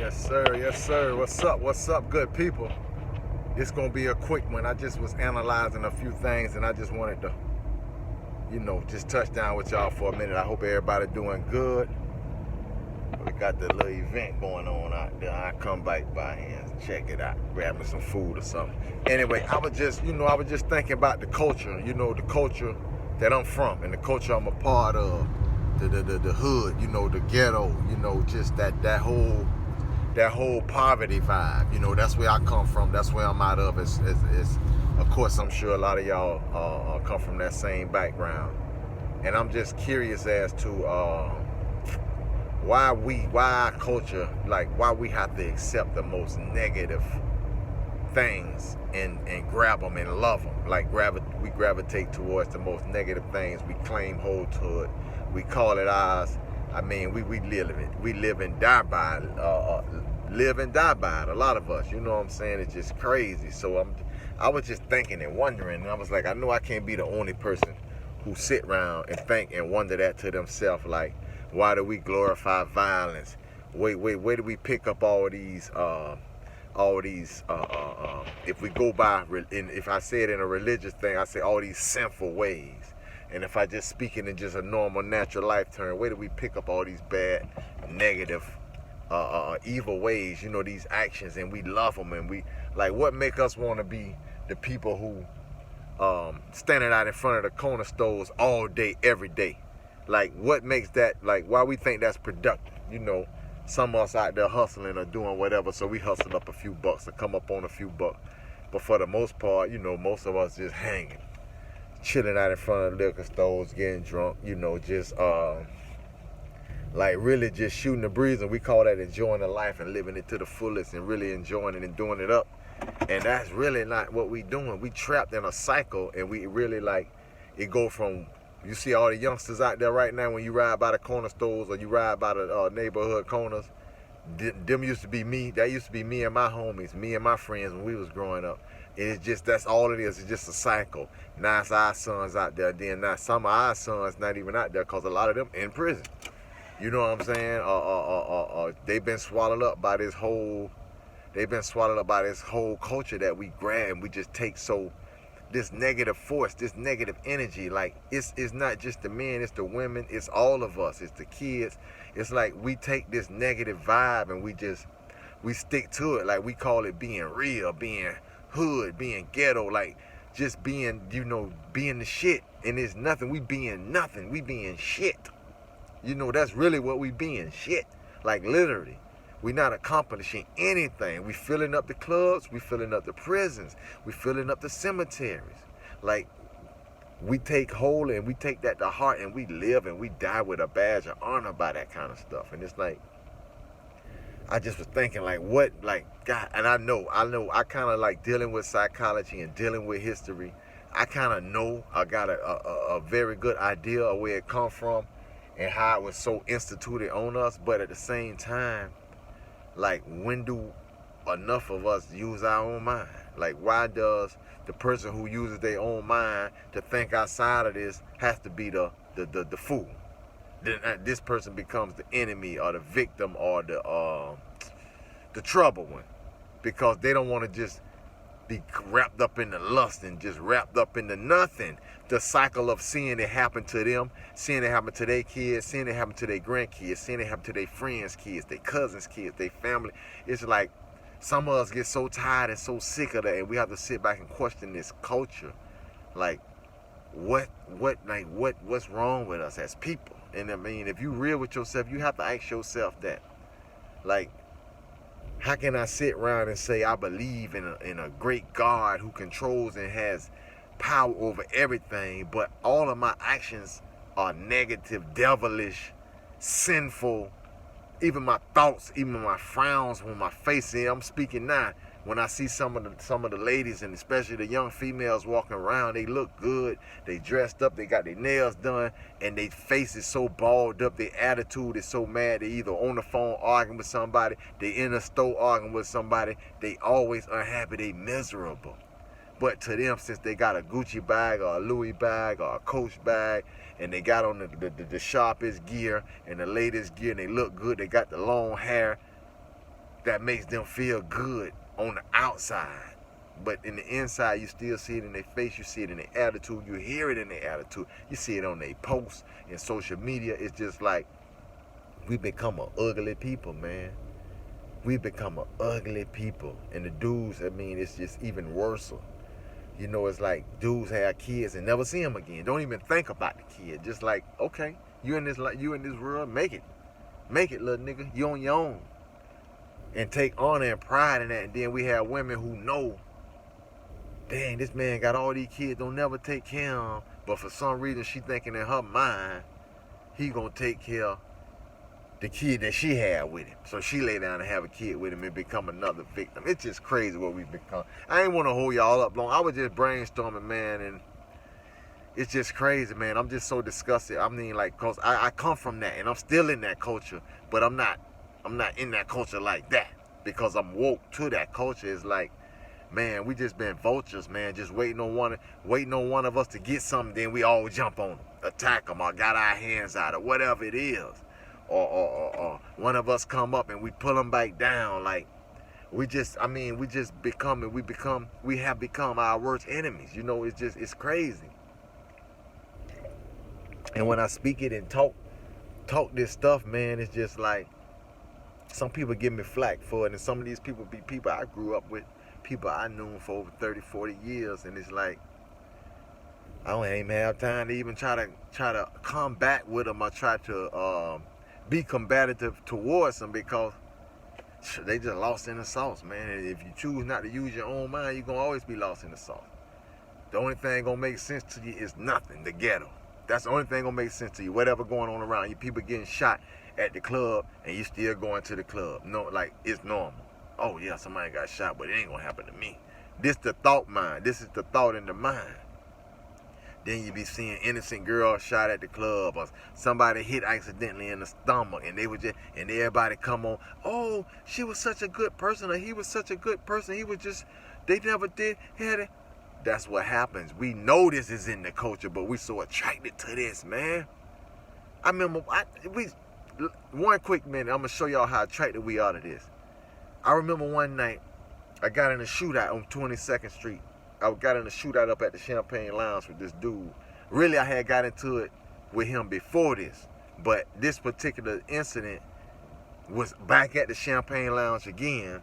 Yes, sir. What's up, good people? It's gonna be a quick one. I just was analyzing a few things and I just wanted to, just touch down with y'all for a minute. I hope everybody doing good. We got the little event going on out there. I come back by and check it out, grab me some food or something. Anyway, I was just thinking about the culture, the culture that I'm from and the culture I'm a part of, the hood, the ghetto, just that whole poverty vibe. That's where I come from. That's where I'm out of. It's of course, I'm sure a lot of y'all come from that same background, and I'm just curious as to why our culture, like why we have to accept the most negative things and grab them and love them. Like we gravitate towards the most negative things. We claim hold to it. We call it ours. I mean, we live it. We live and die by it. Live and die by it. A lot of us, you know what I'm saying? It's just crazy. So I was just thinking and wondering, and I was like, I know I can't be the only person who sit around and think and wonder that to themselves. Like, why do we glorify violence? Where do we pick up all these? If we go by, if I say it in a religious thing, I say all these sinful ways. And if I just speak it in just a normal, natural life term, where do we pick up all these bad, negative, evil ways, these actions, and we love them, and we, like, what make us want to be the people who standing out in front of the corner stores all day, every day? Like, what makes that, like, why we think that's productive? Some of us out there hustling or doing whatever, so we hustle up a few bucks to come up on a few bucks. But for the most part, most of us just hanging, chilling out in front of liquor stores, getting drunk, just like really just shooting the breeze, and we call that enjoying the life and living it to the fullest and really enjoying it and doing it up. And that's really not what we doing. We trapped in a cycle, and we really, like, it go from, you see all the youngsters out there right now when you ride by the corner stores or you ride by the neighborhood corners. Them used to be me. That used to be me and my homies, me and my friends when we was growing up. And it's just, that's all it is. It's just a cycle. Now it's our sons out there. Then now some of our sons not even out there because a lot of them in prison. You know what I'm saying? They've been swallowed up by this whole. They've been swallowed up by this whole culture that we grab and we just take so. This negative force, this negative energy, like it's not just the men, it's the women, it's all of us, it's the kids. It's like we take this negative vibe and we stick to it. Like we call it being real, being hood, being ghetto, like just being, being the shit. And it's nothing, we being nothing, we being shit. That's really what we being, shit. Like literally. We're not accomplishing anything. We filling up the clubs. We filling up the prisons. We filling up the cemeteries. Like, we take hold and we take that to heart and we live and we die with a badge of honor by that kind of stuff. And it's like, I just was thinking, like, what, like, God, and I know, I kind of like dealing with psychology and dealing with history. I kind of know, I got a very good idea of where it come from and how it was so instituted on us. But at the same time, like, when do enough of us use our own mind? Like, why does the person who uses their own mind to think outside of this has to be the fool? Then this person becomes the enemy or the victim or the trouble one, because they don't want to just be wrapped up in the lust and just wrapped up into nothing. The cycle of seeing it happen to them, seeing it happen to their kids, seeing it happen to their grandkids, seeing it happen to their friends' kids, their cousins' kids, their family. It's like some of us get so tired and so sick of that, and we have to sit back and question this culture. Like, what's wrong with us as people? And I mean, if you real with yourself, you have to ask yourself that. Like, how can I sit around and say I believe in a great God who controls and has power over everything, but all of my actions are negative, devilish, sinful? Even my thoughts, even my frowns when my face is, I'm speaking now. When I see some of the ladies, and especially the young females walking around, they look good, they dressed up, they got their nails done, and their face is so balled up, their attitude is so mad. They either on the phone arguing with somebody, they in a store arguing with somebody, they always unhappy, they miserable. But to them, since they got a Gucci bag or a Louis bag or a Coach bag, and they got on the sharpest gear and the latest gear, and they look good, they got the long hair, that makes them feel good on the outside. But in the inside, you still see it in their face. You see it in their attitude. You hear it in their attitude. You see it on their posts and social media. It's just like we become an ugly people, man. We become an ugly people. And the dudes, I mean, it's just even worse. You know, it's like dudes have kids and never see them again. Don't even think about the kid. Just like, okay, you in this world, make it, little nigga. You on your own. And take honor and pride in that. And then we have women who know, dang, this man got all these kids, don't never take care of them. But for some reason, she thinking in her mind, he gonna take care of the kid that she had with him. So she lay down and have a kid with him and become another victim. It's just crazy what we've become. I ain't want to hold y'all up long. I was just brainstorming, man, and it's just crazy, man. I'm just so disgusted. I mean, like, cause I come from that, and I'm still in that culture, but I'm not in that culture like that because I'm woke to that culture. It's like, man, we just been vultures, man, just waiting on one of us to get something, then we all jump on them, attack them, or got our hands out, or whatever it is. Or one of us come up and we pull them back down. Like, we have become our worst enemies. You know, it's crazy. And when I speak it and talk this stuff, man, it's just like, some people give me flack for it, and some of these people be people I grew up with, people I knew for over 30, 40 years, and it's like, I don't even have time to even try to combat with them or try to be combative towards them, because they just lost in the sauce, man. And if you choose not to use your own mind, you're going to always be lost in the sauce. The only thing going to make sense to you is nothing, the ghetto. That's the only thing going to make sense to you. Whatever going on around you, people getting shot at the club and you still going to the club. No, like, it's normal. Oh yeah, somebody got shot, but it ain't going to happen to me. This the thought mind. This is the thought in the mind. Then you be seeing innocent girls shot at the club, or somebody hit accidentally in the stomach, and and everybody come on, oh, she was such a good person, or he was such a good person, they never did, had it. That's what happens. We know this is in the culture, but we so attracted to this, man. I remember, one quick minute, I'm going to show y'all how attracted we are to this. I remember one night, I got in a shootout on 22nd Street. I got in a shootout up at the Champagne Lounge with this dude. Really, I had got into it with him before this, but this particular incident was back at the Champagne Lounge again.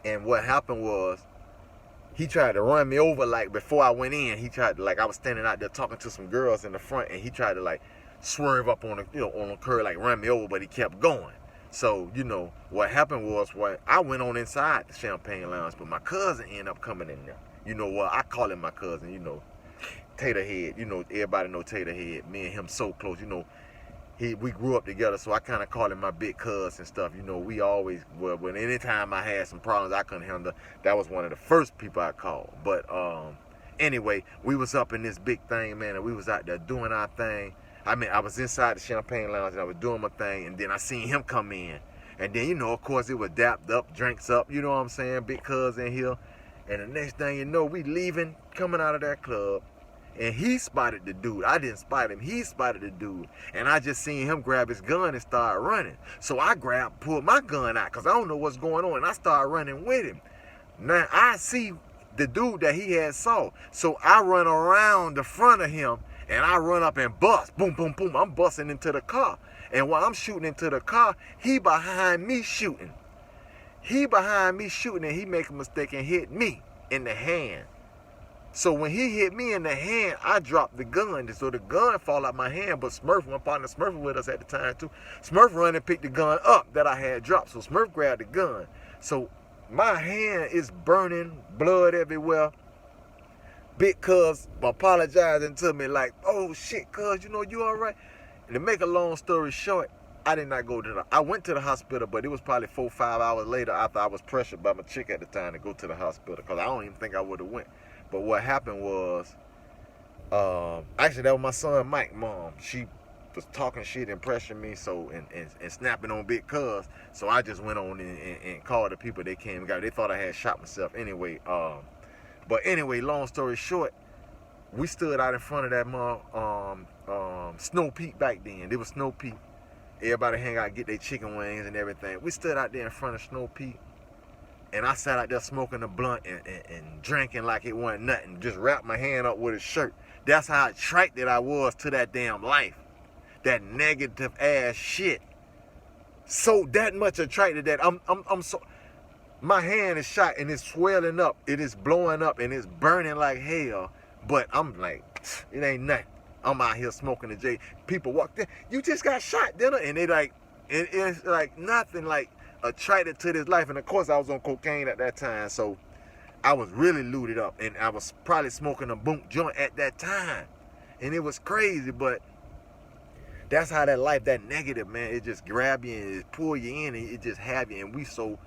And what happened was, he tried to run me over. Like, before I went in, he tried to, like, I was standing out there talking to some girls in the front, and he tried to, like, swerve up on the curb, like, run me over, but he kept going. So, you know, what happened was, I went on inside the Champagne Lounge, but my cousin ended up coming in there. You know what? I call him my cousin, you know, Taterhead. You know, everybody know Taterhead. Me and him so close, you know. We grew up together, so I kind of call him my big cuz and stuff. You know, we always, when anytime I had some problems I couldn't handle, that was one of the first people I called. But anyway, we was up in this big thing, man, and we was out there doing our thing. I mean, I was inside the Champagne Lounge, and I was doing my thing, and then I seen him come in. And then, you know, of course, it was dapped up, drinks up, you know what I'm saying, big cuz in here. And the next thing you know, we leaving, coming out of that club, and he spotted the dude. I didn't spot him. He spotted the dude. And I just seen him grab his gun and start running. So I pulled my gun out because I don't know what's going on, and I started running with him. Now, I see the dude that he had saw. So I run around the front of him, and I run up and bust. Boom, boom, boom. I'm busting into the car. And while I'm shooting into the car, he behind me shooting. And he make a mistake and hit me in the hand. So when he hit me in the hand, I dropped the gun. So the gun fall out my hand, but Smurf, my partner Smurf was with us at the time too. Smurf run and picked the gun up that I had dropped. So Smurf grabbed the gun. So my hand is burning, blood everywhere. Big cuz apologizing to me like, oh shit, cuz, you know, you all right? And to make a long story short, I did not go to I went to the hospital, but it was probably 4 or 5 hours later after I was pressured by my chick at the time to go to the hospital, because I don't even think I would have went. But what happened was, actually that was my son Mike's mom. She was talking shit and pressuring me, so and snapping on big cuz. So I just went on and called the people. They came and got. They thought I had shot myself anyway. But anyway, long story short, we stood out in front of that Snow Peak back then. It was Snow Peak. Everybody hang out, get their chicken wings and everything. We stood out there in front of Snow Peak, and I sat out there smoking a blunt and drinking like it wasn't nothing. Just wrapped my hand up with a shirt. That's how attracted I was to that damn life. That negative ass shit. So that much attracted that I'm so, my hand is shot and it's swelling up. It is blowing up and it's burning like hell. But I'm like, it ain't nothing. I'm out here smoking the J. People walk there, you just got shot, didn't it? And they like, it's like nothing, like attracted to this life. And of course I was on cocaine at that time, so I was really looted up. And I was probably smoking a boom joint at that time. And it was crazy, but that's how that life, that negative, man, it just grab you and it pull you in and it just have you. And we so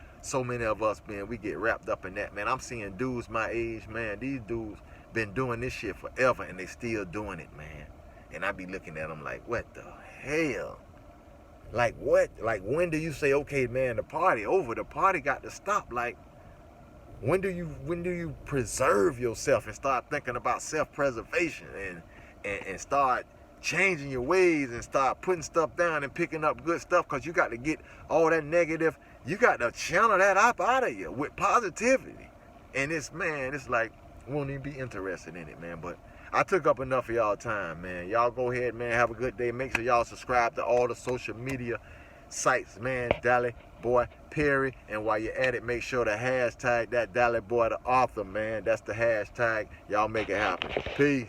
many of us, man, we get wrapped up in that, man. I'm seeing dudes my age, man. These dudes been doing this shit forever and they still doing it, man. And I be looking at them like, what the hell? Like what? Like when do you say, okay, man, the party over? The party got to stop. Like when do you preserve yourself and start thinking about self-preservation and start changing your ways and start putting stuff down and picking up good stuff? Because you got to get all that negative, you got to channel that up out of you with positivity. And it's, man, it's like, won't even be interested in it, man. But I took up enough of y'all time, man. Y'all go ahead, man, have a good day. Make sure y'all subscribe to all the social media sites, man. DallyBoy Perry. And while you're at it, make sure to hashtag that DallyBoy the author, man. That's the hashtag. Y'all make it happen. Peace.